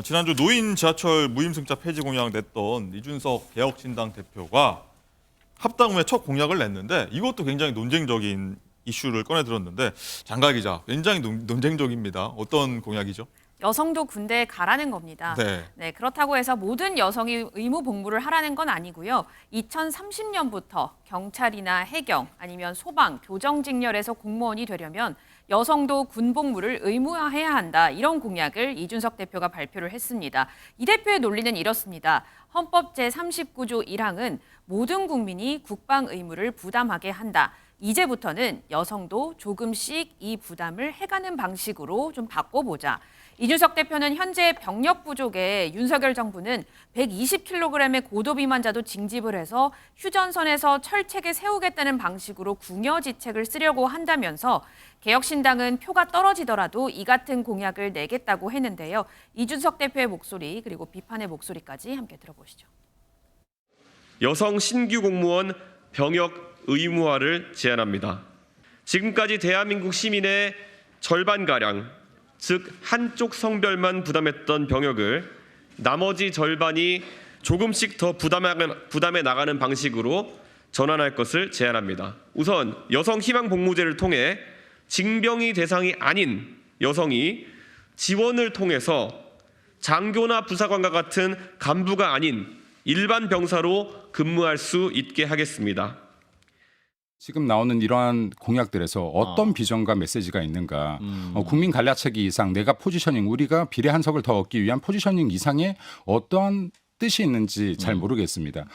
지난주 노인 지하철 무임승차 폐지 공약 냈던 이준석 개혁신당 대표가 합당 후에 첫 공약을 냈는데 이것도 굉장히 논쟁적인 이슈를 꺼내 들었는데 장가 기자, 굉장히 논쟁적입니다. 어떤 공약이죠? 여성도 군대에 가라는 겁니다. 네. 그렇다고 해서 모든 여성이 의무 복무를 하라는 건 아니고요. 2030년부터 경찰이나 해경 아니면 소방, 교정직렬에서 공무원이 되려면 여성도 군 복무를 의무화해야 한다. 이런 공약을 이준석 대표가 발표를 했습니다. 이 대표의 논리는 이렇습니다. 헌법 제39조 1항은 모든 국민이 국방 의무를 부담하게 한다. 이제부터는 여성도 조금씩 이 부담을 해가는 방식으로 좀 바꿔보자. 이준석 대표는 현재 병력 부족에 윤석열 정부는 120kg의 고도비만자도 징집을 해서 휴전선에서 철책에 세우겠다는 방식으로 궁여지책을 쓰려고 한다면서 개혁신당은 표가 떨어지더라도 이 같은 공약을 내겠다고 했는데요. 이준석 대표의 목소리 그리고 비판의 목소리까지 함께 들어보시죠. 여성 신규 공무원 병역 의무화를 제안합니다. 지금까지 대한민국 시민의 절반가량, 즉 한쪽 성별만 부담했던 병역을 나머지 절반이 조금씩 더 부담해 나가는 방식으로 전환할 것을 제안합니다. 우선 여성 희망 복무제를 통해 징병이 대상이 아닌 여성이 지원을 통해서 장교나 부사관과 같은 간부가 아닌 일반 병사로 근무할 수 있게 하겠습니다. 지금 나오는 이러한 공약들에서 어떤 비전과 메시지가 있는가. 국민 갈라치기 이상 내가 포지셔닝, 우리가 비례 한 석을 더 얻기 위한 포지셔닝 이상의 어떠한 뜻이 있는지 잘 모르겠습니다.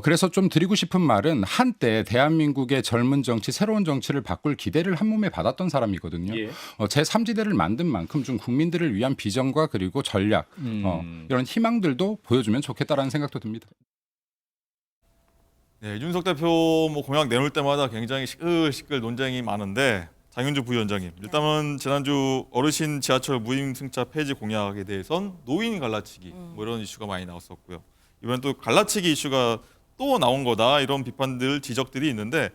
그래서 좀 드리고 싶은 말은 한때 대한민국의 젊은 정치, 새로운 정치를 바꿀 기대를 한 몸에 받았던 사람이거든요. 제3지대를 만든 만큼 좀 국민들을 위한 비전과 그리고 전략, 이런 희망들도 보여주면 좋겠다라는 생각도 듭니다. 네, 이준석 대표 공약 내놓을 때마다 굉장히 시끌시끌 논쟁이 많은데 장윤주 부위원장님, 일단은 지난주 어르신 지하철 무임승차 폐지 공약에 대해선 노인 갈라치기 이런 이슈가 많이 나왔었고요. 이번엔 또 갈라치기 이슈가 또 나온 거다 이런 비판들, 지적들이 있는데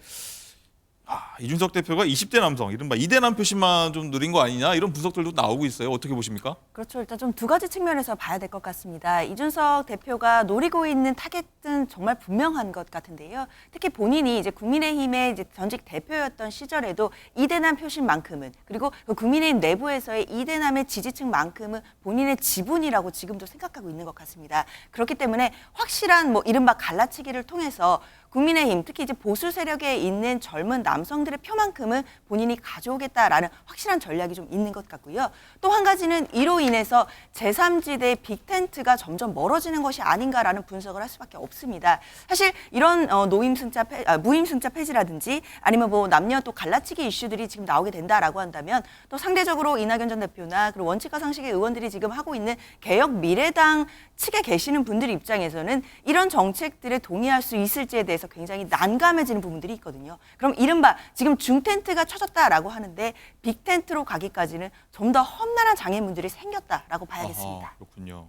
이준석 대표가 20대 남성, 이른바 2대남 표심만 좀 누린 거 아니냐 이런 분석들도 나오고 있어요. 어떻게 보십니까? 그렇죠. 일단 좀 두 가지 측면에서 봐야 될 것 같습니다. 이준석 대표가 노리고 있는 타겟은 정말 분명한 것 같은데요. 특히 본인이 이제 국민의힘의 이제 전직 대표였던 시절에도 2대남 표심만큼은, 그리고 그 국민의힘 내부에서의 2대남의 지지층만큼은 본인의 지분이라고 지금도 생각하고 있는 것 같습니다. 그렇기 때문에 확실한 이른바 갈라치기를 통해서 국민의힘, 특히 이제 보수 세력에 있는 젊은 남성들의 표만큼은 본인이 가져오겠다라는 확실한 전략이 좀 있는 것 같고요. 또 한 가지는 이로 인해서 제3지대 빅텐트가 점점 멀어지는 것이 아닌가라는 분석을 할 수밖에 없습니다. 사실 이런 무임승차 폐지라든지 아니면 남녀 또 갈라치기 이슈들이 지금 나오게 된다라고 한다면 또 상대적으로 이낙연 전 대표나 그리고 원칙과 상식의 의원들이 지금 하고 있는 개혁 미래당 측에 계시는 분들 입장에서는 이런 정책들에 동의할 수 있을지에 대해서 굉장히 난감해지는 부분들이 있거든요. 그럼 이른바 지금 중텐트가 쳐졌다라고 하는데 빅텐트로 가기까지는 좀 더 험난한 장애물들이 생겼다라고 봐야겠습니다. 그렇군요.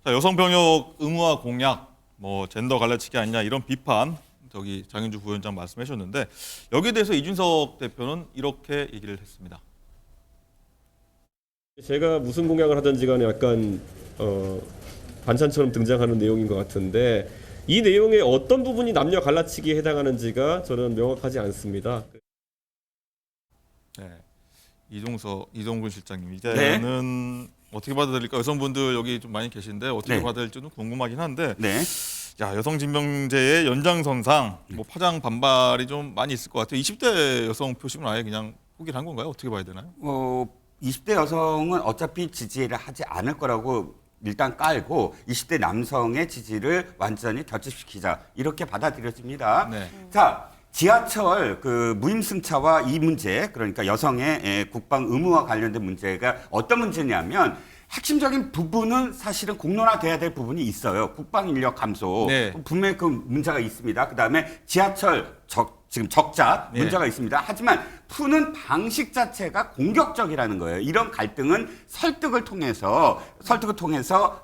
자, 여성 병역 의무화 공약, 젠더 갈라치기 아니냐 이런 비판 장윤주 부위원장 말씀해 주셨는데 여기에 대해서 이준석 대표는 이렇게 얘기를 했습니다. 제가 무슨 공약을 하든지 간에 약간 반찬처럼 등장하는 내용인 것 같은데 이 내용의 어떤 부분이 남녀 갈라치기에 해당하는지가 저는 명확하지 않습니다. 네, 이동근 실장님, 이제는 어떻게 받아들일까? 여성분들 여기 좀 많이 계신데 어떻게 받아들일지는 궁금하긴 한데 야, 여성 징병제의 연장선상 파장 반발이 좀 많이 있을 것 같아요. 20대 여성 표심은 아예 그냥 포기를 한 건가요? 어떻게 봐야 되나요? 20대 여성은 어차피 지지를 하지 않을 거라고 일단 깔고 20대 남성의 지지를 완전히 결집시키자 이렇게 받아들여집니다. 자, 지하철 무임승차와 이 문제, 그러니까 여성의 국방 의무와 관련된 문제가 어떤 문제냐면 핵심적인 부분은 사실은 공론화돼야 될 부분이 있어요. 국방 인력 감소 분명히 그 문제가 있습니다. 그다음에 지하철 지금 적자 문제가 있습니다. 하지만 푸는 방식 자체가 공격적이라는 거예요. 이런 갈등은 설득을 통해서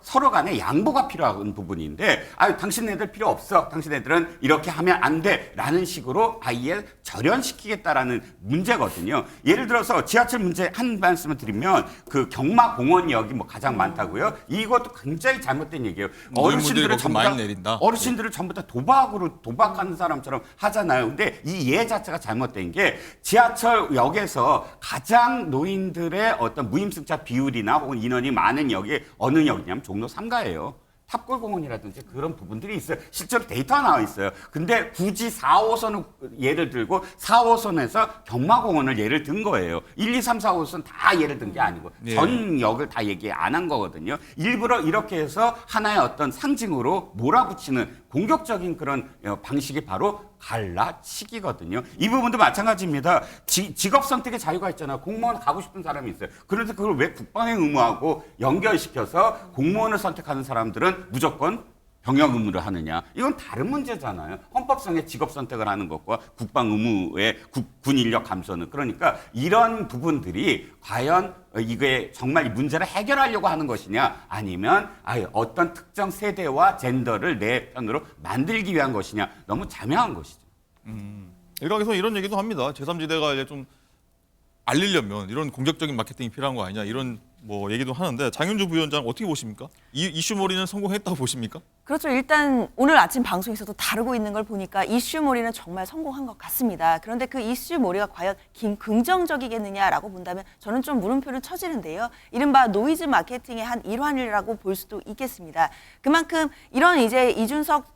서로 간에 양보가 필요한 부분인데, 당신네들 필요 없어. 당신네들은 이렇게 하면 안 돼. 라는 식으로 아예 절연시키겠다라는 문제거든요. 예를 들어서 지하철 문제 한 말씀을 드리면 그 경마공원역이 뭐 가장 많다고요. 이것도 굉장히 잘못된 얘기예요. 노인분들이 거기서 많이 내린다. 어르신들을 전부 다 도박하는 사람처럼 하잖아요. 근데 이 예 자체가 잘못된 게 지하철역에서 가장 노인들의 어떤 무임승차 비율이나 혹은 인원이 많은 역이 어느 역이냐면 종로 3가예요. 탑골공원이라든지 그런 부분들이 있어요. 실제로 데이터가 나와 있어요. 근데 굳이 4호선을 예를 들고 4호선에서 경마공원을 예를 든 거예요. 1, 2, 3, 4호선 다 예를 든 게 아니고 예. 전 역을 다 얘기 안 한 거거든요. 일부러 이렇게 해서 하나의 어떤 상징으로 몰아붙이는 공격적인 그런 방식이 바로 갈라치기거든요. 이 부분도 마찬가지입니다. 직업 선택의 자유가 있잖아요. 공무원 가고 싶은 사람이 있어요. 그런데 그걸 왜 국방의 의무하고 연결시켜서 공무원을 선택하는 사람들은 무조건 병역 의무를 하느냐. 이건 다른 문제잖아요. 헌법상의 직업 선택을 하는 것과 국방 의무의 군 인력 감소는. 그러니까 이런 부분들이 과연 이게 정말 이 문제를 해결하려고 하는 것이냐, 아니면 어떤 특정 세대와 젠더를 내 편으로 만들기 위한 것이냐, 너무 자명한 것이죠. 일각에서 이런 얘기도 합니다. 제3지대가 이제 좀 알리려면 이런 공격적인 마케팅이 필요한 거 아니냐, 이런 뭐 얘기도 하는데, 장윤주 부위원장 어떻게 보십니까? 이 이슈몰이는 성공했다고 보십니까? 그렇죠. 일단 오늘 아침 방송에서도 다루고 있는 걸 보니까 이슈몰이는 정말 성공한 것 같습니다. 그런데 그 이슈몰이가 과연 긍정적이겠느냐라고 본다면 저는 좀 물음표를 쳐지는데요. 이른바 노이즈 마케팅의 한 일환이라고 볼 수도 있겠습니다. 그만큼 이런 이제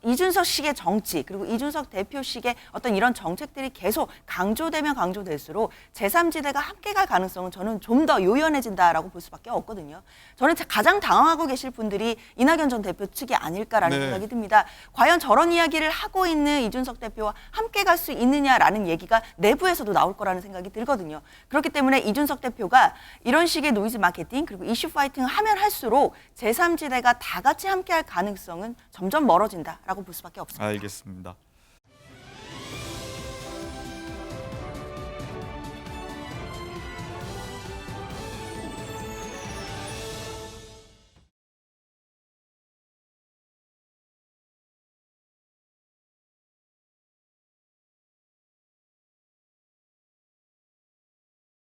이준석식의 정치, 그리고 이준석 대표식의 어떤 이런 정책들이 계속 강조되면 강조될수록 제3지대가 함께 갈 가능성은 저는 좀 더 요연해진다라고 볼 수밖에 없거든요. 저는 가장 당황하고 계실 분들이 이낙연 전 대표 측이 아닐까라는 네. 생각이 듭니다. 과연 저런 이야기를 하고 있는 이준석 대표와 함께 갈 수 있느냐라는 얘기가 내부에서도 나올 거라는 생각이 들거든요. 그렇기 때문에 이준석 대표가 이런 식의 노이즈 마케팅 그리고 이슈 파이팅을 하면 할수록 제3지대가 다 같이 함께 할 가능성은 점점 멀어진다라고 볼 수밖에 없습니다. 알겠습니다.